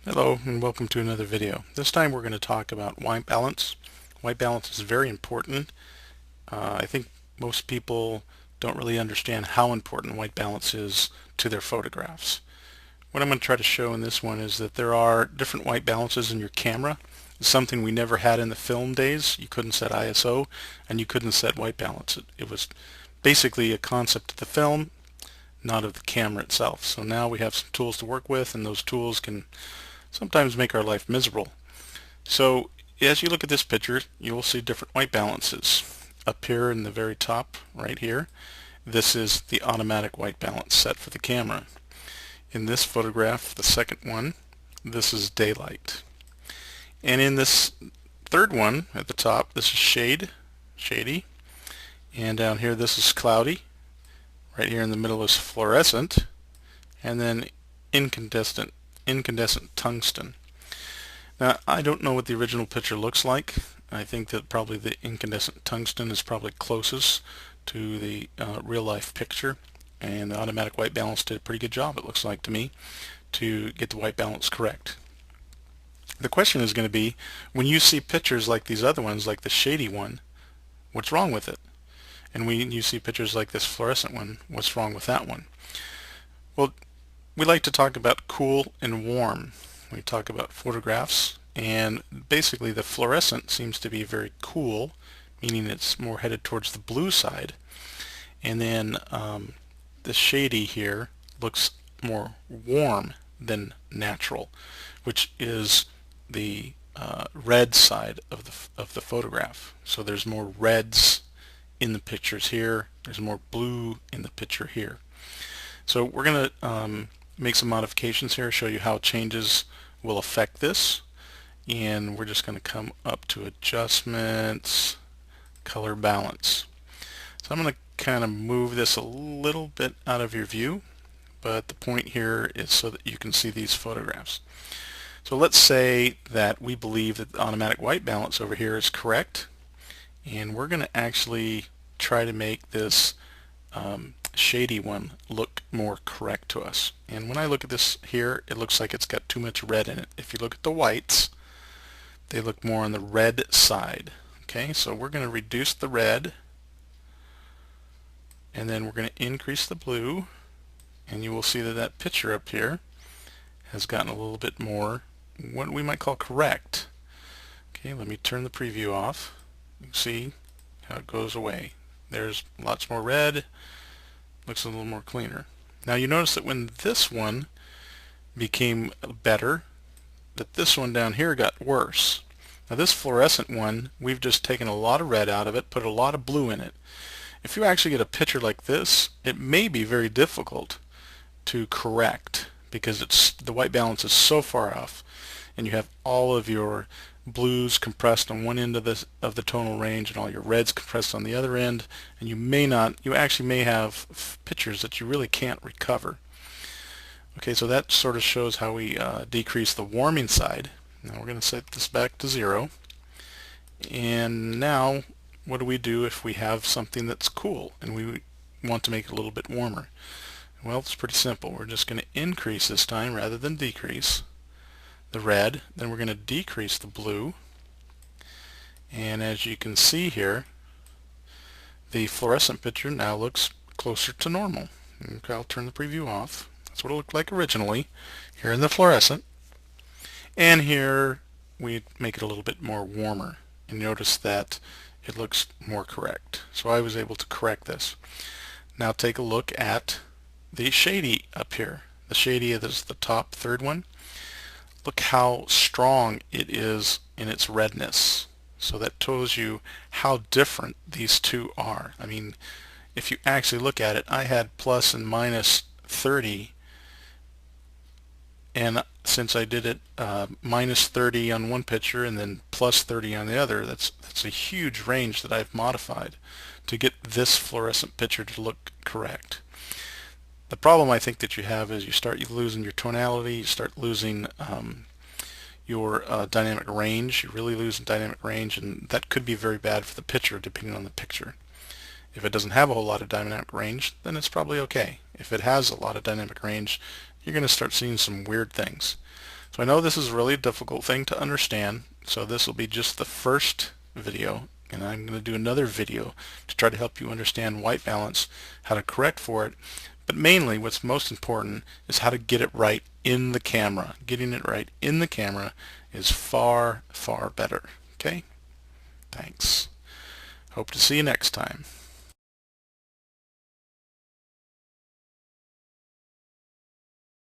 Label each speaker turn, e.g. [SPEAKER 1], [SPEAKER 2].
[SPEAKER 1] Hello and welcome to another video. This time we're going to talk about white balance. White balance is very important. I think most people don't really understand how important white balance is to their photographs. What I'm going to try to show in this one is that there are different white balances in your camera. It's something we never had in the film days. You couldn't set ISO and you couldn't set white balance. It was basically a concept of the film, not of the camera itself. So now we have some tools to work with, and those tools can sometimes make our life miserable. So as you look at this picture, you will see different white balances. Up here in the very top right here, this is the automatic white balance set for the camera. In this photograph, the second one, this is daylight. And in this third one at the top, this is shady. And down here, this is cloudy. Right here in the middle is fluorescent. And then incandescent tungsten. Now, I don't know what the original picture looks like. I think that probably the incandescent tungsten is probably closest to the real-life picture, and the automatic white balance did a pretty good job, it looks like to me, to get the white balance correct. The question is going to be, when you see pictures like these other ones, like the shady one, what's wrong with it? And when you see pictures like this fluorescent one, what's wrong with that one? Well, we like to talk about cool and warm. We talk about photographs, and basically the fluorescent seems to be very cool, meaning it's more headed towards the blue side, and then the shady here looks more warm than natural, which is the red side of the photograph. So there's more reds in the pictures here, there's more blue in the picture here. So we're going to make some modifications here, show you how changes will affect this, and we're just going to come up to adjustments, color balance. So I'm going to kind of move this a little bit out of your view, but the point here is so that you can see these photographs. So let's say that we believe that the automatic white balance over here is correct, and we're going to actually try to make this shady one look more correct to us. And when I look at this here, it looks like it's got too much red in it. If you look at the whites, they look more on the red side. Okay, so we're going to reduce the red, and then we're going to increase the blue, and you will see that that picture up here has gotten a little bit more what we might call correct. Okay, let me turn the preview off. You can see how it goes away. There's lots more red. Looks a little more cleaner. Now you notice that when this one became better, that this one down here got worse. Now this fluorescent one, we've just taken a lot of red out of it, put a lot of blue in it. If you actually get a picture like this, it may be very difficult to correct because the white balance is so far off, and you have all of your blues compressed on one end of the tonal range and all your reds compressed on the other end, and you actually may have pictures that you really can't recover. Okay, so that sort of shows how we decrease the warming side. Now we're going to set this back to 0, and now what do we do if we have something that's cool and we want to make it a little bit warmer? Well, it's pretty simple. We're just going to increase this time rather than decrease the red, then we're going to decrease the blue, and as you can see here, the fluorescent picture now looks closer to normal. Okay, I'll turn the preview off. That's what it looked like originally here in the fluorescent, and here we make it a little bit more warmer, and notice that it looks more correct. So I was able to correct this. Now take a look at the shady up here. The shady is the top third one. Look how strong it is in its redness. So that tells you how different these two are. I mean, if you actually look at it, I had plus and minus 30, and since I did it minus 30 on one picture and then plus 30 on the other, that's a huge range that I've modified to get this fluorescent picture to look correct. The problem I think that you have is you start losing your tonality, you start losing your dynamic range. You really lose dynamic range, and that could be very bad for the picture depending on the picture. If it doesn't have a whole lot of dynamic range, then it's probably okay. If it has a lot of dynamic range, you're going to start seeing some weird things. So I know this is a really difficult thing to understand, so this will be just the first video, and I'm going to do another video to try to help you understand white balance, how to correct for it, but mainly what's most important is how to get it right in the camera. Getting it right in the camera is far, far better. Okay? Thanks. Hope to see you next time.